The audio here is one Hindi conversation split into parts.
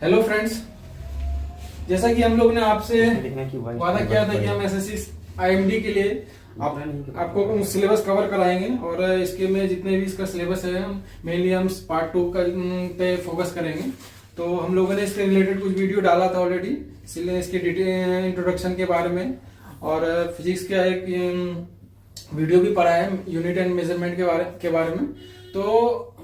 हेलो फ्रेंड्स, जैसा कि हम लोग ने आपसे वादा किया था कि हम एसएससी आईएमडी के लिए आपको सिलेबस कवर कराएंगे और इसके में जितने भी इसका सिलेबस है मेनली हम पार्ट 2 का पे फोकस करेंगे। तो हम लोगों ने इसके रिलेटेड कुछ वीडियो डाला था ऑलरेडी, इसलिए इसके डिटेल इंट्रोडक्शन के बारे में और फिजिक्स का एक वीडियो भी पढ़ा है यूनिट एंड मेजरमेंट के बारे में। तो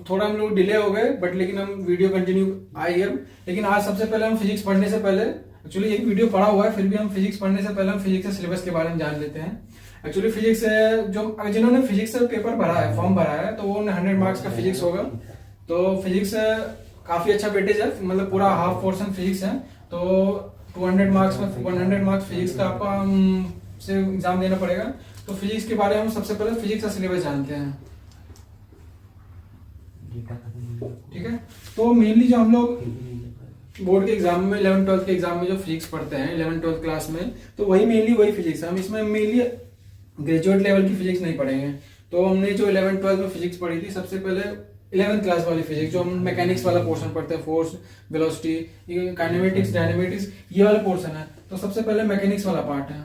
थोड़ा हम लोग डिले हो गए बट लेकिन हम वीडियो कंटिन्यू आई है। लेकिन आज सबसे पहले हम फिजिक्स पढ़ने से पहले एक्चुअली एक वीडियो पढ़ा हुआ है, फिर भी हम फिजिक्स पढ़ने से पहले हम फिजिक्स के सिलेबस के बारे में जान लेते हैं। एक्चुअली फिजिक्स जो जिन्होंने फिजिक्स से पेपर भरा है, फॉर्म भरा है, तो वो 100 मार्क्स का फिजिक्स होगा। तो फिजिक्स काफी अच्छा वेटेज है, मतलब पूरा हाफ पोर्शन फिजिक्स है। तो 200 मार्क्स में 100 मार्क्स फिजिक्स का आपका से एग्जाम देना पड़ेगा। तो फिजिक्स के बारे में हम सबसे पहले फिजिक्स का सिलेबस जानते हैं, ठीक है। तो मेनली जो हम लोग बोर्ड के एग्जाम में 11th-12th के एग्जाम में जो फिजिक्स पढ़ते हैं 11th-12th क्लास में, तो वही फिजिक्स है। हम इसमें मेनली ग्रेजुएट लेवल की फिजिक्स नहीं पढ़ेंगे। तो हमने जो 11th-12th में फिजिक्स पढ़ी थी, सबसे पहले 11th क्लास वाली फिजिक्स जो हम मैकेनिक्स वाला पोर्शन पढ़ते हैं, फोर्स, वेलोसिटी, काइनेमेटिक्स, डायनेमेटिक्स, ये वाला पोर्शन है। तो सबसे पहले मैकेनिक्स वाला पार्ट है,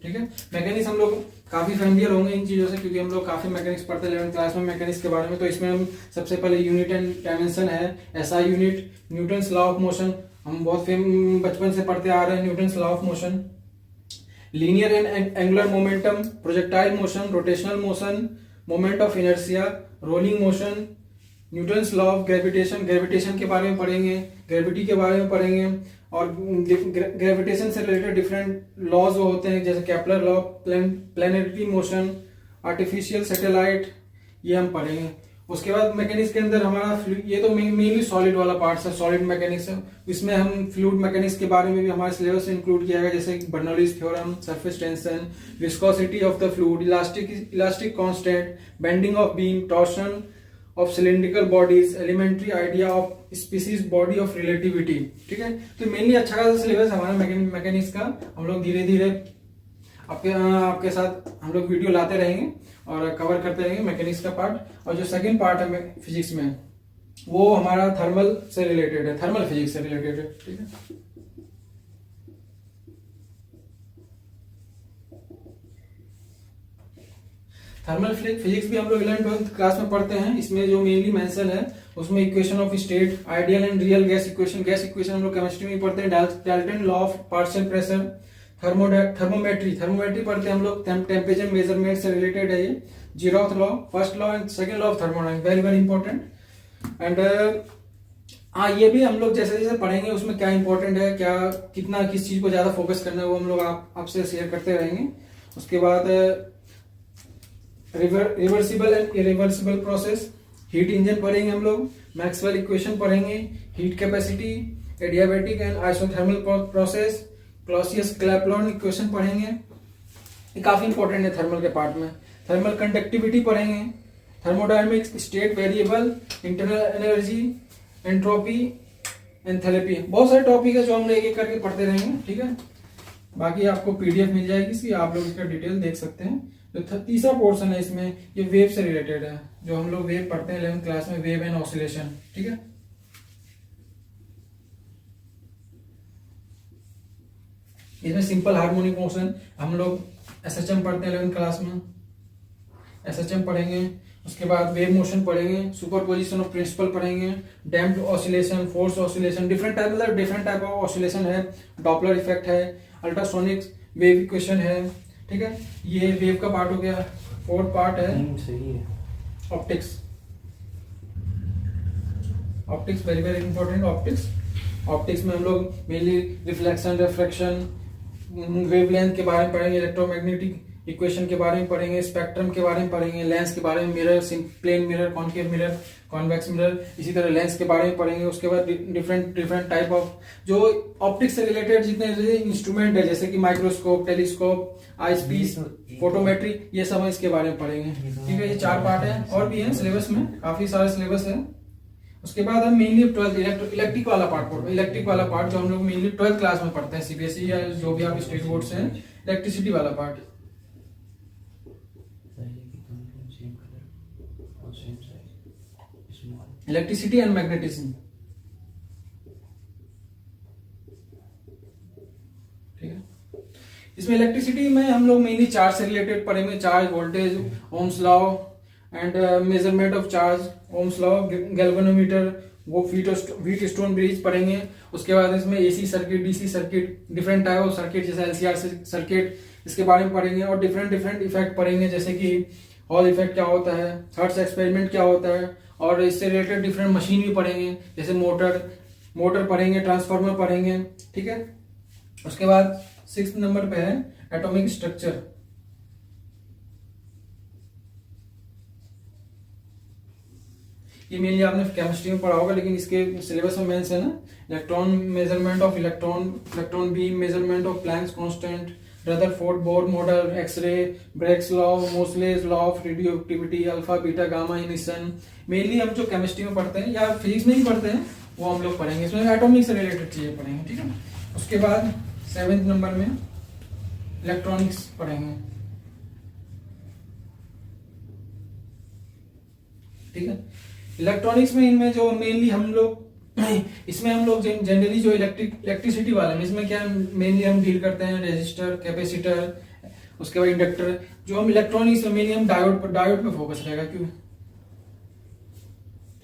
ठीक है। मैकेनिक्स हम लोग काफी फेमिलियर होंगे इन चीजों से, क्योंकि हम लोग काफी मैकेनिक्स पढ़ते हैं 11th क्लास में मैकेनिक्स के बारे में। तो इसमें हम सबसे पहले यूनिट एंड डायमेंशन है, SI unit, Newton's law of motion, हम बहुत बचपन से पढ़ते आ रहे हैं Newton's law of motion, linear and angular momentum, projectile motion, rotational motion, moment of inertia, rolling motion, Newton's law of gravitation, gravitation के बारे में पढ़ेंगे, ग्रेविटी के बारे में पढ़ेंगे और ग्रेविटेशन से रिलेटेड डिफरेंट लॉज होते हैं, जैसे Kepler law, planetary motion, artificial satellite, ये हम पढ़ेंगे। उसके बाद मैकेनिक्स के अंदर हमारा ये तो मेनली सॉलिड वाला पार्ट है, सॉलिड मैकेनिक्स है। इसमें हम फ्लूइड मैकेनिक्स के बारे में भी हमारे सिलेबस में इंक्लूड किया गया, जैसे Bernoulli's theorem, surface tension, viscosity of the fluid, elastic constant, bending of beam, torsion of cylindrical bodies, elementary idea of species body of relativity, ठीक है। तो मेनली अच्छा खासा सिलेबस हमारा मैकेनिक्स का। हम लोग धीरे धीरे आपके साथ हम लोग वीडियो लाते रहेंगे और कवर करते रहेंगे मैकेनिक्स का पार्ट। और जो सेकंड पार्ट है फिजिक्स में, वो हमारा थर्मल से रिलेटेड है, थर्मल फिजिक्स से रिलेटेड है, ठीक है। थर्मल फिजिक्स भी हम लोग 11th-12th क्लास में पढ़ते हैं। इसमें जो मेनली मेंशन है उसमें equation of state, ideal and real gas equation हम लोग केमिस्ट्री में पढ़ते हैं। Dalton law of partial pressure, thermometry पढ़ते हैं हम लोग, टेम्परेचर मेजरमेंट से रिलेटेड है ये। Zeroth law, first law and second law of thermodynamics, very very important. And ये भी हम लोग जैसे जैसे पढ़ेंगे उसमें क्या इंपॉर्टेंट है, क्या कितना किस चीज को ज्यादा फोकस करना है, वो हम लोग आपसे शेयर करते रहेंगे। उसके बाद reversible and irreversible process, heat engine पढ़ेंगे हम लोग, मैक्सवेल इक्वेशन पढ़ेंगे, heat capacity, adiabatic and isothermal process, Clausius Clapeyron equation पढ़ेंगे। ये काफी इंपॉर्टेंट है थर्मल के पार्ट में। थर्मल कंडक्टिविटी पढ़ेंगे, thermodynamics, state variable, internal energy, entropy, enthalpy, बहुत सारे टॉपिक है जो हम एक एक करके पढ़ते रहेंगे, ठीक है। बाकी आपको पीडीएफ मिल जाएगी इसकी, आप लोग इसका डिटेल देख सकते हैं। जो तीसरा पोर्शन है इसमें, ये वेव से रिलेटेड है, जो हम लोग वेव पढ़ते हैं 11th क्लास में, वेव एंड ऑसिलेशन, ठीक है। इसमें सिंपल हार्मोनिक मोशन हम लोग एसएचएम पढ़ते हैं 11th क्लास में, एसएचएम पढ़ेंगे। उसके बाद वेव मोशन पढ़ेंगे, सुपरपोजिशन ऑफ प्रिंसिपल पढ़ेंगे, damped oscillation, force oscillation, different type of oscillation है, डॉपलर इफेक्ट है, अल्ट्रासोनिक वेव इक्वेशन है, ठीक है। ये वेव का पार्ट हो गया। फोर्थ पार्ट है optics, very very important. Optics में हम लोग मेनली रिफ्लेक्शन, रिफ्रैक्शन, वेवलेंथ के बारे में पढ़ेंगे, इलेक्ट्रोमैग्नेटिक इक्वेशन के बारे में पढ़ेंगे, स्पेक्ट्रम के बारे में पढ़ेंगे, लेंस के बारे में, mirror, plane mirror, concave mirror, convex mirror, इसी तरह लेंस के बारे में पढ़ेंगे। उसके बाद डिफरेंट टाइप ऑफ जो ऑप्टिक्स से रिलेटेड जितने इंस्ट्रूमेंट है, जैसे कि microscope, telescope, eyepiece, photometry, ये सब इसके बारे में पढ़ेंगे, ठीक है। ये 4 पार्ट है, और भी है सिलेबस में, काफी सारे सिलेबस है। उसके बाद हम मेनली 12th इलेक्ट्रिक वाला पार्ट जो हम लोग मेनली 12th क्लास में पढ़ते हैं, सीबीएसई या जो भी आप स्टेट बोर्ड से हैं, इलेक्ट्रिसिटी वाला पार्ट। इलेक्ट्रिसिटी एंड मैग्नेटिज्म, ठीक है। इसमें इलेक्ट्रिसिटी में हम लोग मेनली चार्ज से रिलेटेड पढ़ेंगे, charge, voltage, Ohm's law and measurement of charge, Ohm's law, galvanometer, वो व्हीट स्टोन ब्रिज पढ़ेंगे। उसके बाद इसमें AC circuit, DC circuit, different type of circuit जैसे एलसीआर सर्किट, इसके बारे में पढ़ेंगे। और डिफरेंट इफेक्ट पढ़ेंगे, जैसे कि हॉल इफेक्ट क्या होता है, हर्ट्ज एक्सपेरिमेंट क्या होता है, और इससे रिलेटेड डिफरेंट मशीन भी पढ़ेंगे, जैसे मोटर पढ़ेंगे, ट्रांसफार्मर पढ़ेंगे, ठीक है। उसके बाद 6 नंबर पे है एटॉमिक स्ट्रक्चर। ये मेनली आपने केमिस्ट्री में पढ़ा होगा, लेकिन इसके सिलेबस में मेंशन है ना, electron measurement of electron beam, measurement of Planck's constant, Rutherford Bohr model, X ray, Bragg's law, Moseley's law of radioactivity, alpha beta gamma emission. Mainly हम जो केमिस्ट्री में पढ़ते हैं या फिजिक्स में ही पढ़ते हैं वो हम लोग पढ़ेंगे, इसमें एटॉमिक से रिलेटेड चीजें पढ़ेंगे, ठीक है। उसके बाद 7 नंबर में इलेक्ट्रॉनिक्स पढ़ेंगे, ठीक है। इलेक्ट्रॉनिक्स में इनमें जो मेनली हम लोग जनरली जो इलेक्ट्रिसिटी वाले में इसमें क्या मेनली हम डील करते हैं, रेजिस्टर, कैपेसिटर, उसके बाद इंडक्टर। जो हम इलेक्ट्रॉनिक्स में मेनली हम डायोड पे फोकस रहेगा, क्यों,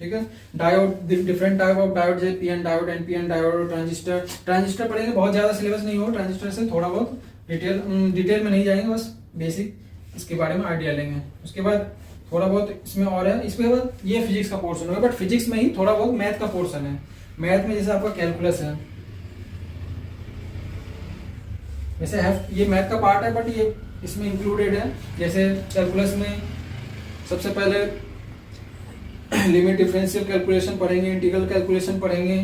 ठीक है। Diode, different type of diode, जैसे PN diode, NPN diode, transistor पढ़ेंगे। बहुत ज्यादा सिलेबस नहीं होगा ट्रांजिस्टर से, थोड़ा बहुत डिटेल में नहीं जाएंगे, बस बेसिक इसके बारे में आइडिया लेंगे। उसके बाद थोड़ा बहुत इसमें और है, इसके बाद ये फिजिक्स का पोर्शन होगा, बट फिजिक्स में ही थोड़ा बहुत मैथ का पोर्शन है। मैथ में जैसे आपका कैलकुलस है, वैसे ये मैथ का पार्ट है, बट ये इसमें इंक्लूडेड है। जैसे कैलकुलस में सबसे पहले लिमिट डिफरेंशियल कैलकुलेशन पढ़ेंगे, इंटीग्रल कैलकुलेशन पढ़ेंगे,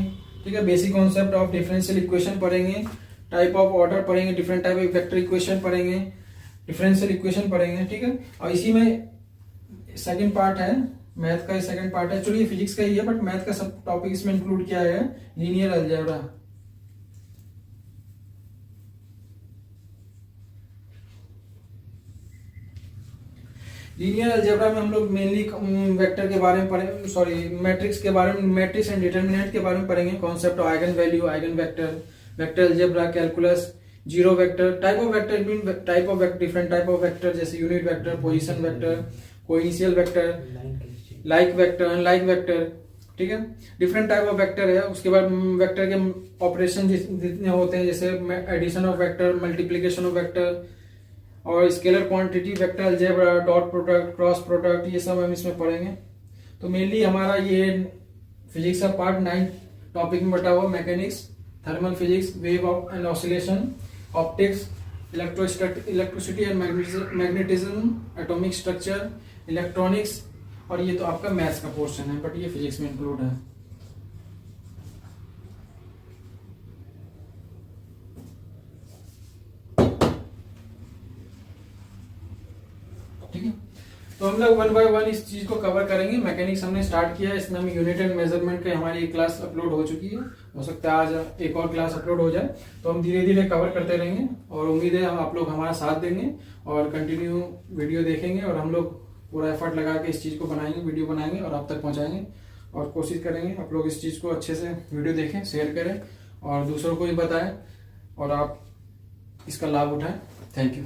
ठीक है। Basic concept of differential equation पढ़ेंगे, टाइप ऑफ ऑर्डर पढ़ेंगे, different type of vector equation पढ़ेंगे, डिफरेंशियल इक्वेशन पढ़ेंगे, ठीक है। और इसी में सेकंड पार्ट है मैथ का, सेकंड पार्ट है, चलिए फिजिक्स का ही है, बट मैथ का सब टॉपिक इसमें इंक्लूड किया है, लीनियर अलजेब्रा। लीनियर अलजेब्रा में हम लोग मेनली वेक्टर के बारे में पढ़ेंगे, सॉरी मैट्रिक्स के बारे में, मैट्रिक्स एंड डिटरमिनेंट के बारे में पढ़ेंगे, concept of eigen value, eigen vector, vector algebra, calculus, zero vector, type of vector mean different type of vector, जैसे unit vector, position vector, coinitial vector, like vector, unlike vector, ठीक है। डिफरेंट टाइप ऑफ वेक्टर है। उसके बाद वेक्टर के ऑपरेशन जितने होते हैं, जैसे addition of vector, multiplication of vector, और scalar quantity, vector algebra, dot product, cross product, ये सब हम इसमें पढ़ेंगे। तो मेनली हमारा ये फिजिक्स का पार्ट 9 टॉपिक में बटा हुआ, mechanics, thermal physics, wave and oscillation, optics, electricity and magnetism, atomic structure, electronics, और ये तो आपका मैथ्स का पोर्शन है, बट ये फिजिक्स में इंक्लूड है। ठीक है, तो हम लोग 1 बाय 1 इस चीज को कवर करेंगे। मैकेनिक्स हमने स्टार्ट किया है, इसमें हम यूनिट एंड मेजरमेंट की हमारी एक क्लास अपलोड हो चुकी है, हो सकता है आज एक और क्लास अपलोड हो जाए, तो हम धीरे धीरे कवर करते रहेंगे, और उम्मीद है आप लोग हमारा साथ देंगे और कंटिन्यू वीडियो देखेंगे, और हम लोग पूरा एफर्ट लगा के इस चीज़ को बनाएंगे, वीडियो बनाएंगे और आप तक पहुंचाएंगे, और कोशिश करेंगे आप लोग इस चीज़ को अच्छे से वीडियो देखें, शेयर करें और दूसरों को भी बताएं, और आप इसका लाभ उठाएं। Thank you.